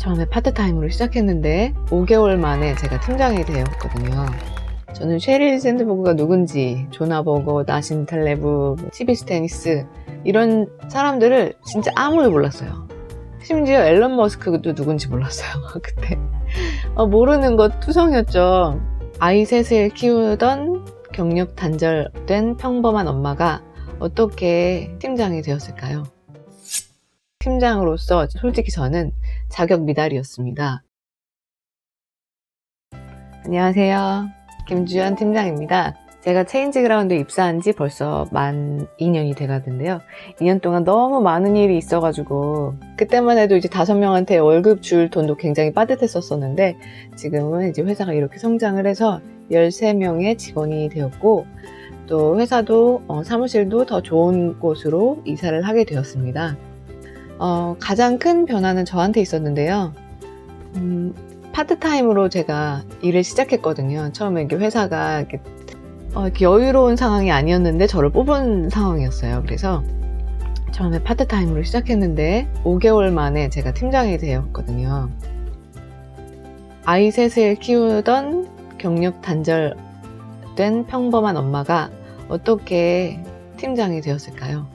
처음에 파트타임으로 시작했는데 5개월 만에 제가 팀장이 되었거든요. 저는 셰릴 샌드버그가 누군지, 조나버거, 나신 탈레브, 치비 스테니스 이런 사람들을 진짜 아무도 몰랐어요. 심지어 앨런 머스크도 누군지 몰랐어요. 그때 모르는 것 투성이었죠. 아이 셋을 키우던 경력 단절된 평범한 엄마가 어떻게 팀장이 되었을까요? 팀장으로서 솔직히 저는 자격 미달이었습니다. 안녕하세요. 김주연 팀장입니다. 제가 체인지그라운드에 입사한 지 벌써 만 2년이 돼가는데요. 2년 동안 너무 많은 일이 있어가지고 그때만 해도 이제 5명한테 월급 줄 돈도 굉장히 빠듯했었는데 지금은 이제 회사가 이렇게 성장을 해서 13명의 직원이 되었고 또 회사도 사무실도 더 좋은 곳으로 이사를 하게 되었습니다. 가장 큰 변화는 저한테 있었는데요. 파트타임으로 제가 일을 시작했거든요. 처음에 이렇게 회사가 이렇게 여유로운 상황이 아니었는데 저를 뽑은 상황이었어요. 그래서 처음에 파트타임으로 시작했는데 5개월 만에 제가 팀장이 되었거든요. 아이 셋을 키우던 경력 단절된 평범한 엄마가 어떻게 팀장이 되었을까요?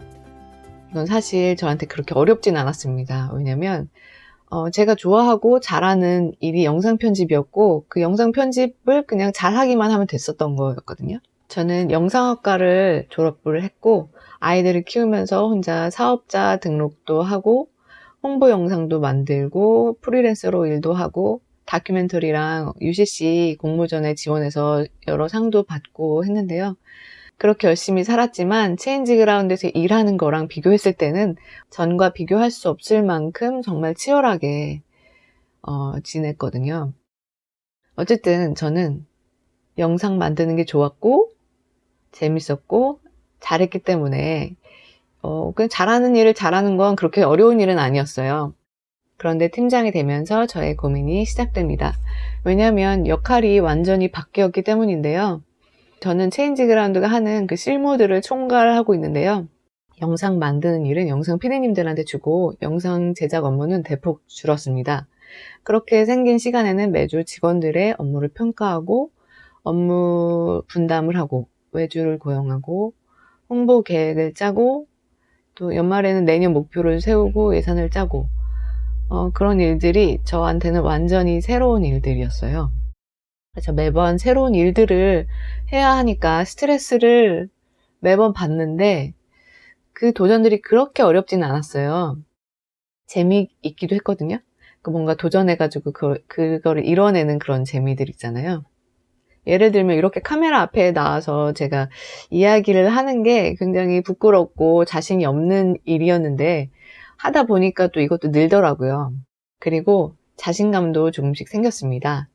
이건 사실 저한테 그렇게 어렵진 않았습니다. 왜냐면 제가 좋아하고 잘하는 일이 영상 편집이었고 그 영상 편집을 그냥 잘하기만 하면 됐었던 거였거든요. 저는 영상학과를 졸업을 했고 아이들을 키우면서 혼자 사업자 등록도 하고 홍보 영상도 만들고 프리랜서로 일도 하고 다큐멘터리랑 UCC 공모전에 지원해서 여러 상도 받고 했는데요. 그렇게 열심히 살았지만 체인지그라운드에서 일하는 거랑 비교했을 때는 전과 비교할 수 없을 만큼 정말 치열하게 지냈거든요. 어쨌든 저는 영상 만드는 게 좋았고 재밌었고 잘했기 때문에 그냥 잘하는 일을 잘하는 건 그렇게 어려운 일은 아니었어요. 그런데 팀장이 되면서 저의 고민이 시작됩니다. 왜냐하면 역할이 완전히 바뀌었기 때문인데요. 저는 체인지그라운드가 하는 그 실무들을 총괄하고 있는데요. 영상 만드는 일은 영상 PD님들한테 주고 영상 제작 업무는 대폭 줄었습니다. 그렇게 생긴 시간에는 매주 직원들의 업무를 평가하고 업무 분담을 하고 외주를 고용하고 홍보 계획을 짜고 또 연말에는 내년 목표를 세우고 예산을 짜고 그런 일들이 저한테는 완전히 새로운 일들이었어요. 그래서 매번 새로운 일들을 해야 하니까 스트레스를 매번 받는데 그 도전들이 그렇게 어렵진 않았어요. 재미있기도 했거든요. 뭔가 도전해가지고 그거를 이뤄내는 그런 재미들 있잖아요. 예를 들면 이렇게 카메라 앞에 나와서 제가 이야기를 하는 게 굉장히 부끄럽고 자신이 없는 일이었는데 하다 보니까 또 이것도 늘더라고요. 그리고 자신감도 조금씩 생겼습니다.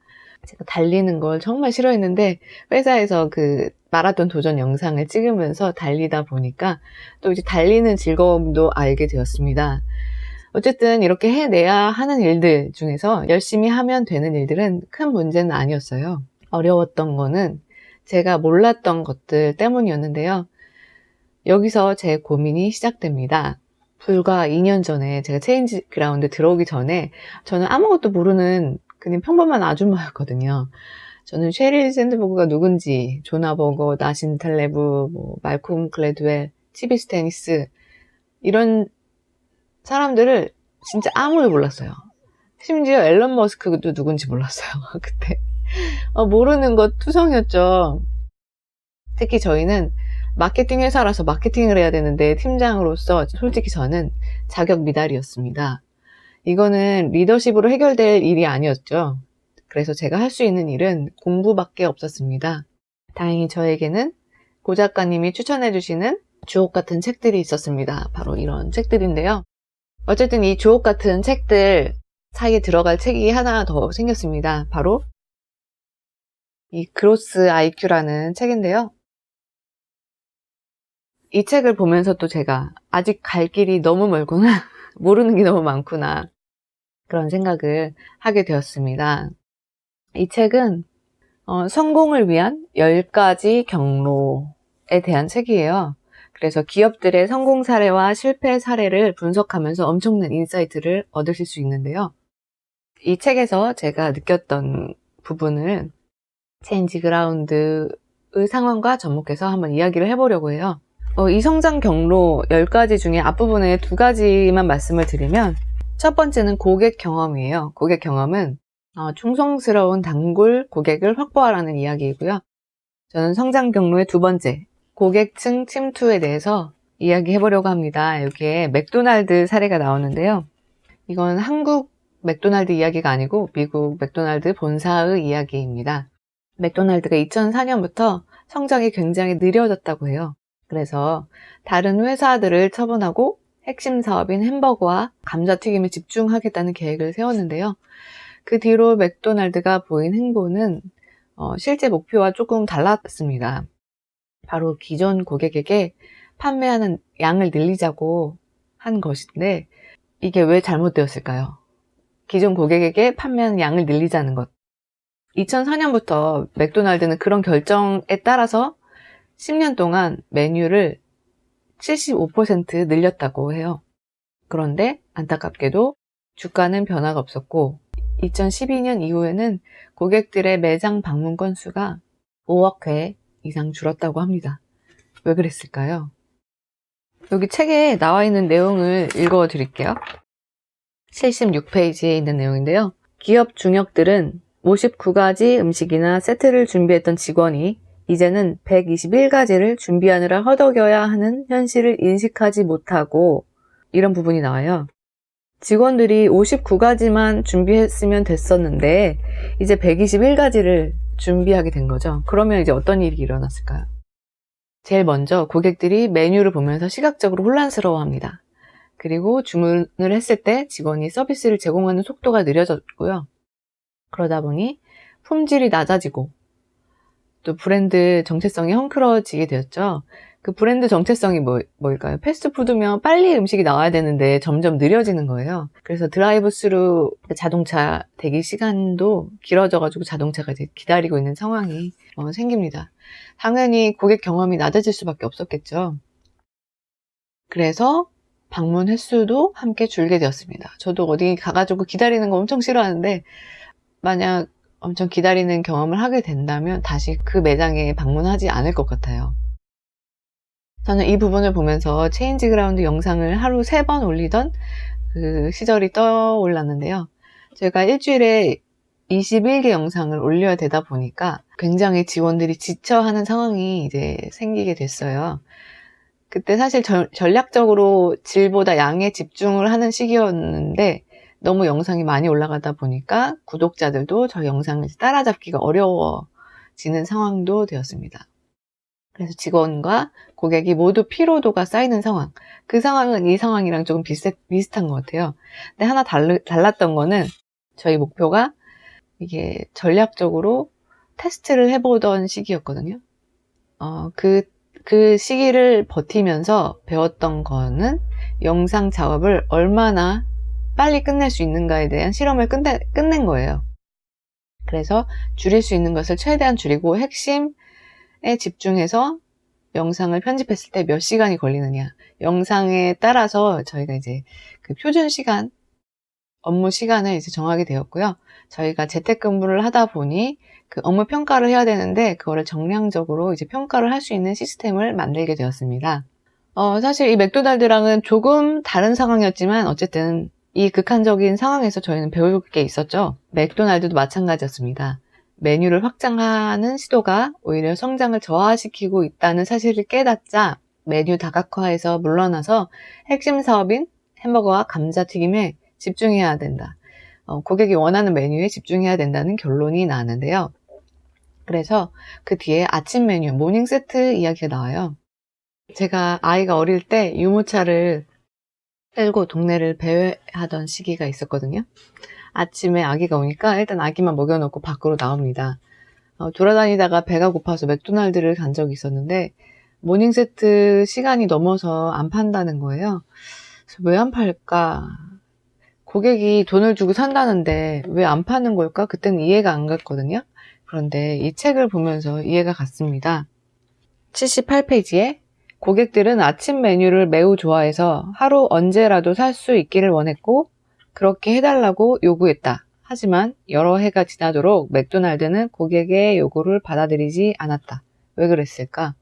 제가 달리는 걸 정말 싫어했는데 회사에서 그 마라톤 도전 영상을 찍으면서 달리다 보니까 또 이제 달리는 즐거움도 알게 되었습니다. 어쨌든 이렇게 해내야 하는 일들 중에서 열심히 하면 되는 일들은 큰 문제는 아니었어요. 어려웠던 거는 제가 몰랐던 것들 때문이었는데요. 여기서 제 고민이 시작됩니다. 불과 2년 전에 제가 체인지그라운드 들어오기 전에 저는 아무것도 모르는 그냥 평범한 아줌마였거든요. 저는 셰릴 샌드버그가 누군지, 조나버거, 나신 탈레브, 말콤 글래드웰, 치비 스테니스 이런 사람들을 진짜 아무도 몰랐어요. 심지어 앨런 머스크도 누군지 몰랐어요. 그때 모르는 것 투성이었죠. 특히 저희는 마케팅 회사라서 마케팅을 해야 되는데 팀장으로서 솔직히 저는 자격 미달이었습니다. 이거는 리더십으로 해결될 일이 아니었죠. 그래서 제가 할 수 있는 일은 공부밖에 없었습니다. 다행히 저에게는 고 작가님이 추천해 주시는 주옥 같은 책들이 있었습니다. 바로 이런 책들인데요. 어쨌든 이 주옥 같은 책들 사이에 들어갈 책이 하나 더 생겼습니다. 바로 이 그로스 IQ라는 책인데요. 이 책을 보면서 또 제가 아직 갈 길이 너무 멀구나, 모르는 게 너무 많구나 그런 생각을 하게 되었습니다. 이 책은 성공을 위한 10가지 경로에 대한 책이에요. 그래서 기업들의 성공 사례와 실패 사례를 분석하면서 엄청난 인사이트를 얻으실 수 있는데요. 이 책에서 제가 느꼈던 부분을 체인지 그라운드의 상황과 접목해서 한번 이야기를 해보려고 해요. 이 성장 경로 10가지 중에 앞부분에 2가지만 말씀을 드리면, 첫 번째는 고객 경험이에요. 고객 경험은 충성스러운 단골 고객을 확보하라는 이야기이고요. 저는 성장 경로의 2번째, 고객층 침투에 대해서 이야기해 보려고 합니다. 여기에 맥도날드 사례가 나오는데요. 이건 한국 맥도날드 이야기가 아니고 미국 맥도날드 본사의 이야기입니다. 맥도날드가 2004년부터 성장이 굉장히 느려졌다고 해요. 그래서 다른 회사들을 처분하고 핵심 사업인 햄버거와 감자튀김에 집중하겠다는 계획을 세웠는데요. 그 뒤로 맥도날드가 보인 행보는 실제 목표와 조금 달랐습니다. 바로 기존 고객에게 판매하는 양을 늘리자고 한 것인데, 이게 왜 잘못되었을까요? 기존 고객에게 판매하는 양을 늘리자는 것. 2004년부터 맥도날드는 그런 결정에 따라서 10년 동안 메뉴를 75% 늘렸다고 해요. 그런데 안타깝게도 주가는 변화가 없었고 2012년 이후에는 고객들의 매장 방문 건수가 5억 회 이상 줄었다고 합니다. 왜 그랬을까요? 여기 책에 나와 있는 내용을 읽어 드릴게요. 76페이지에 있는 내용인데요. 기업 중역들은 59가지 음식이나 세트를 준비했던 직원이 이제는 121가지를 준비하느라 허덕여야 하는 현실을 인식하지 못하고, 이런 부분이 나와요. 직원들이 59가지만 준비했으면 됐었는데 이제 121가지를 준비하게 된 거죠. 그러면 이제 어떤 일이 일어났을까요? 제일 먼저 고객들이 메뉴를 보면서 시각적으로 혼란스러워합니다. 그리고 주문을 했을 때 직원이 서비스를 제공하는 속도가 느려졌고요. 그러다 보니 품질이 낮아지고 또 브랜드 정체성이 헝클어지게 되었죠. 그 브랜드 정체성이 뭘까요? 패스트푸드면 빨리 음식이 나와야 되는데 점점 느려지는 거예요. 그래서 드라이브 스루 자동차 대기 시간도 길어져가지고 자동차가 이제 기다리고 있는 상황이 생깁니다. 당연히 고객 경험이 낮아질 수밖에 없었겠죠. 그래서 방문 횟수도 함께 줄게 되었습니다. 저도 어디 가가지고 기다리는 거 엄청 싫어하는데, 만약 엄청 기다리는 경험을 하게 된다면 다시 그 매장에 방문하지 않을 것 같아요. 저는 이 부분을 보면서 체인지 그라운드 영상을 하루 3번 올리던 그 시절이 떠올랐는데요. 제가 일주일에 21개 영상을 올려야 되다 보니까 굉장히 직원들이 지쳐하는 상황이 이제 생기게 됐어요. 그때 사실 전략적으로 질보다 양에 집중을 하는 시기였는데 너무 영상이 많이 올라가다 보니까 구독자들도 저 영상을 따라잡기가 어려워지는 상황도 되었습니다. 그래서 직원과 고객이 모두 피로도가 쌓이는 상황. 그 상황은 이 상황이랑 조금 비슷한 것 같아요. 근데 하나 달랐던 거는 저희 목표가 이게 전략적으로 테스트를 해보던 시기였거든요. 그 시기를 버티면서 배웠던 거는 영상 작업을 얼마나 빨리 끝낼 수 있는가에 대한 실험을 끝낸 거예요. 그래서 줄일 수 있는 것을 최대한 줄이고 핵심에 집중해서 영상을 편집했을 때 몇 시간이 걸리느냐. 영상에 따라서 저희가 이제 그 표준 시간, 업무 시간을 이제 정하게 되었고요. 저희가 재택근무를 하다 보니 그 업무 평가를 해야 되는데 그거를 정량적으로 이제 평가를 할 수 있는 시스템을 만들게 되었습니다. 사실 이 맥도날드랑은 조금 다른 상황이었지만 어쨌든 이 극한적인 상황에서 저희는 배울 게 있었죠. 맥도날드도 마찬가지였습니다. 메뉴를 확장하는 시도가 오히려 성장을 저하시키고 있다는 사실을 깨닫자 메뉴 다각화에서 물러나서 핵심 사업인 햄버거와 감자튀김에 집중해야 된다. 고객이 원하는 메뉴에 집중해야 된다는 결론이 나는데요. 그래서 그 뒤에 아침 메뉴, 모닝 세트 이야기가 나와요. 제가 아이가 어릴 때 유모차를 끌고 동네를 배회하던 시기가 있었거든요. 아침에 아기가 오니까 일단 아기만 먹여놓고 밖으로 나옵니다. 돌아다니다가 배가 고파서 맥도날드를 간 적이 있었는데 모닝 세트 시간이 넘어서 안 판다는 거예요. 왜 안 팔까? 고객이 돈을 주고 산다는데 왜 안 파는 걸까? 그때는 이해가 안 갔거든요. 그런데 이 책을 보면서 이해가 갔습니다. 78페이지에 고객들은 아침 메뉴를 매우 좋아해서 하루 언제라도 살 수 있기를 원했고 그렇게 해달라고 요구했다 하지만 여러 해가 지나도록 맥도날드는 고객의 요구를 받아들이지 않았다. 왜 그랬을까?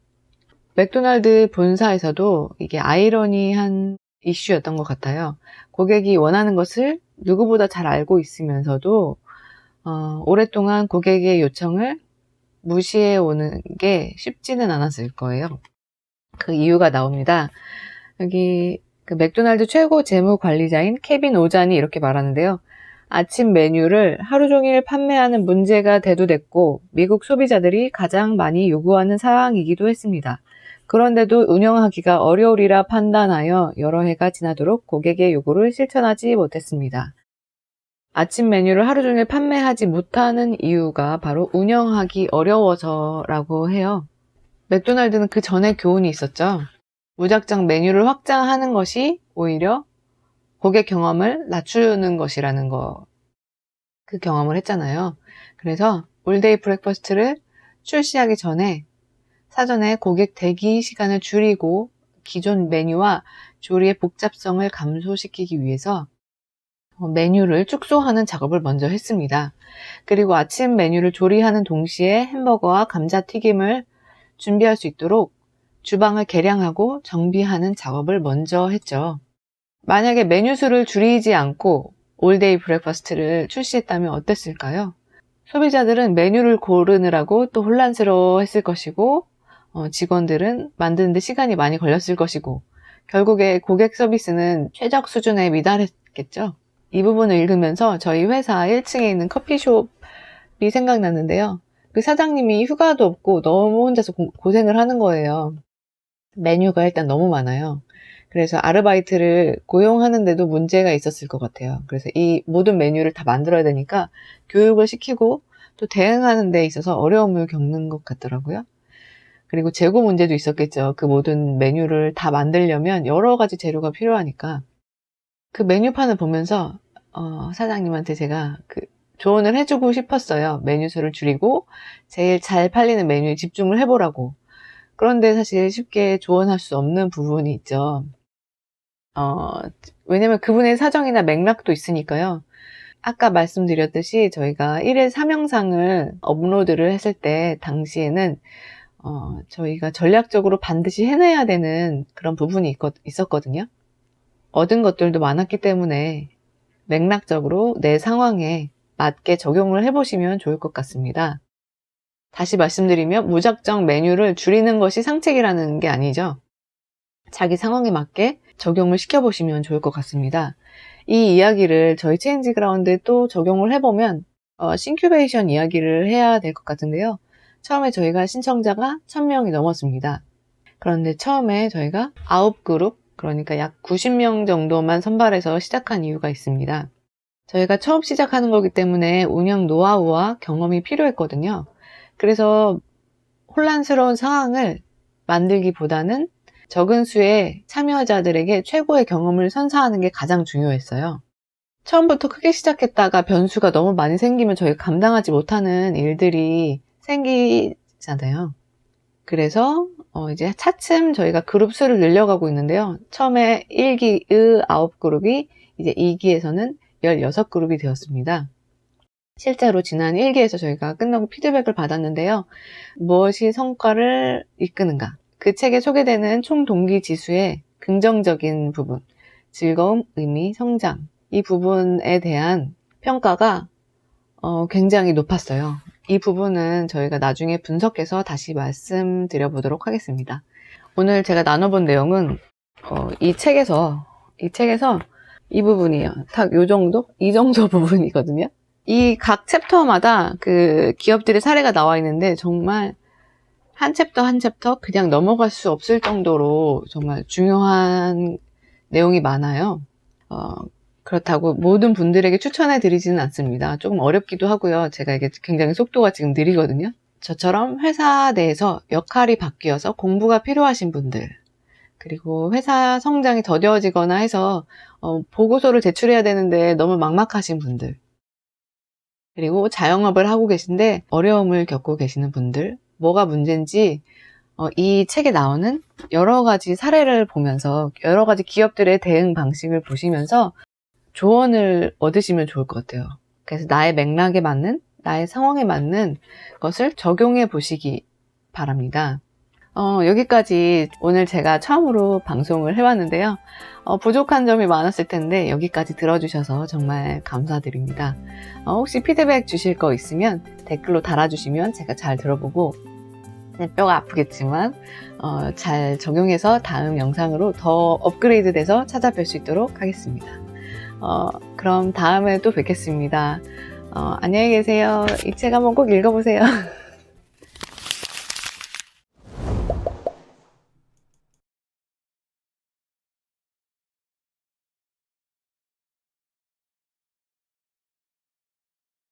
맥도날드 본사에서도 이게 아이러니한 이슈였던 것 같아요. 고객이 원하는 것을 누구보다 잘 알고 있으면서도 오랫동안 고객의 요청을 무시해 오는 게 쉽지는 않았을 거예요. 그 이유가 나옵니다. 여기 그 맥도날드 최고 재무 관리자인 케빈 오잔이 이렇게 말하는데요. 아침 메뉴를 하루 종일 판매하는 문제가 대두됐고 미국 소비자들이 가장 많이 요구하는 사항이기도 했습니다. 그런데도 운영하기가 어려우리라 판단하여 여러 해가 지나도록 고객의 요구를 실천하지 못했습니다. 아침 메뉴를 하루 종일 판매하지 못하는 이유가 바로 운영하기 어려워서라고 해요. 맥도날드는 그 전에 교훈이 있었죠. 무작정 메뉴를 확장하는 것이 오히려 고객 경험을 낮추는 것이라는 거, 그 경험을 했잖아요. 그래서 올데이 브렉퍼스트를 출시하기 전에 사전에 고객 대기 시간을 줄이고 기존 메뉴와 조리의 복잡성을 감소시키기 위해서 메뉴를 축소하는 작업을 먼저 했습니다. 그리고 아침 메뉴를 조리하는 동시에 햄버거와 감자튀김을 준비할 수 있도록 주방을 개량하고 정비하는 작업을 먼저 했죠. 만약에 메뉴 수를 줄이지 않고 올데이 브렉퍼스트를 출시했다면 어땠을까요? 소비자들은 메뉴를 고르느라고 또 혼란스러워 했을 것이고 직원들은 만드는데 시간이 많이 걸렸을 것이고 결국에 고객 서비스는 최적 수준에 미달했겠죠. 이 부분을 읽으면서 저희 회사 1층에 있는 커피숍이 생각났는데요. 그 사장님이 휴가도 없고 너무 혼자서 고생을 하는 거예요. 메뉴가 일단 너무 많아요. 그래서 아르바이트를 고용하는데도 문제가 있었을 것 같아요. 그래서 이 모든 메뉴를 다 만들어야 되니까 교육을 시키고 또 대응하는 데 있어서 어려움을 겪는 것 같더라고요. 그리고 재고 문제도 있었겠죠. 그 모든 메뉴를 다 만들려면 여러 가지 재료가 필요하니까. 그 메뉴판을 보면서 사장님한테 제가 조언을 해주고 싶었어요. 메뉴 수를 줄이고 제일 잘 팔리는 메뉴에 집중을 해보라고. 그런데 사실 쉽게 조언할 수 없는 부분이 있죠. 왜냐면 그분의 사정이나 맥락도 있으니까요. 아까 말씀드렸듯이 저희가 1일 3영상을 업로드를 했을 때 당시에는 저희가 전략적으로 반드시 해내야 되는 그런 부분이 있었거든요. 얻은 것들도 많았기 때문에 맥락적으로 내 상황에 맞게 적용을 해보시면 좋을 것 같습니다. 다시 말씀드리면 무작정 메뉴를 줄이는 것이 상책이라는 게 아니죠. 자기 상황에 맞게 적용을 시켜보시면 좋을 것 같습니다. 이 이야기를 저희 체인지 그라운드에 또 적용을 해보면 싱큐베이션 이야기를 해야 될 것 같은데요. 처음에 저희가 신청자가 1000명이 넘었습니다. 그런데 처음에 저희가 9그룹, 그러니까 약 90명 정도만 선발해서 시작한 이유가 있습니다. 저희가 처음 시작하는 거기 때문에 운영 노하우와 경험이 필요했거든요. 그래서 혼란스러운 상황을 만들기보다는 적은 수의 참여자들에게 최고의 경험을 선사하는 게 가장 중요했어요. 처음부터 크게 시작했다가 변수가 너무 많이 생기면 저희가 감당하지 못하는 일들이 생기잖아요. 그래서 이제 차츰 저희가 그룹 수를 늘려가고 있는데요. 처음에 1기의 9그룹이 이제 2기에서는 16그룹이 되었습니다. 실제로 지난 1기에서 저희가 끝나고 피드백을 받았는데요. 무엇이 성과를 이끄는가? 그 책에 소개되는 총 동기 지수의 긍정적인 부분, 즐거움, 의미, 성장, 이 부분에 대한 평가가 굉장히 높았어요. 이 부분은 저희가 나중에 분석해서 다시 말씀드려 보도록 하겠습니다. 오늘 제가 나눠본 내용은 이 책에서 이 부분이에요. 딱 이 정도 부분이거든요. 이 각 챕터마다 그 기업들의 사례가 나와 있는데 정말 한 챕터 그냥 넘어갈 수 없을 정도로 정말 중요한 내용이 많아요. 그렇다고 모든 분들에게 추천해 드리지는 않습니다. 조금 어렵기도 하고요. 제가 이게 굉장히 속도가 지금 느리거든요. 저처럼 회사 내에서 역할이 바뀌어서 공부가 필요하신 분들, 그리고 회사 성장이 더뎌지거나 해서 보고서를 제출해야 되는데 너무 막막하신 분들, 그리고 자영업을 하고 계신데 어려움을 겪고 계시는 분들, 뭐가 문제인지 이 책에 나오는 여러 가지 사례를 보면서 여러 가지 기업들의 대응 방식을 보시면서 조언을 얻으시면 좋을 것 같아요. 그래서 나의 맥락에 맞는, 나의 상황에 맞는 것을 적용해 보시기 바랍니다. 여기까지 오늘 제가 처음으로 방송을 해봤는데요. 부족한 점이 많았을 텐데 여기까지 들어주셔서 정말 감사드립니다. 혹시 피드백 주실 거 있으면 댓글로 달아주시면 제가 잘 들어보고, 뼈가 아프겠지만 잘 적용해서 다음 영상으로 더 업그레이드 돼서 찾아뵐 수 있도록 하겠습니다. 그럼 다음에 또 뵙겠습니다. 안녕히 계세요. 이 책 한번 꼭 읽어보세요.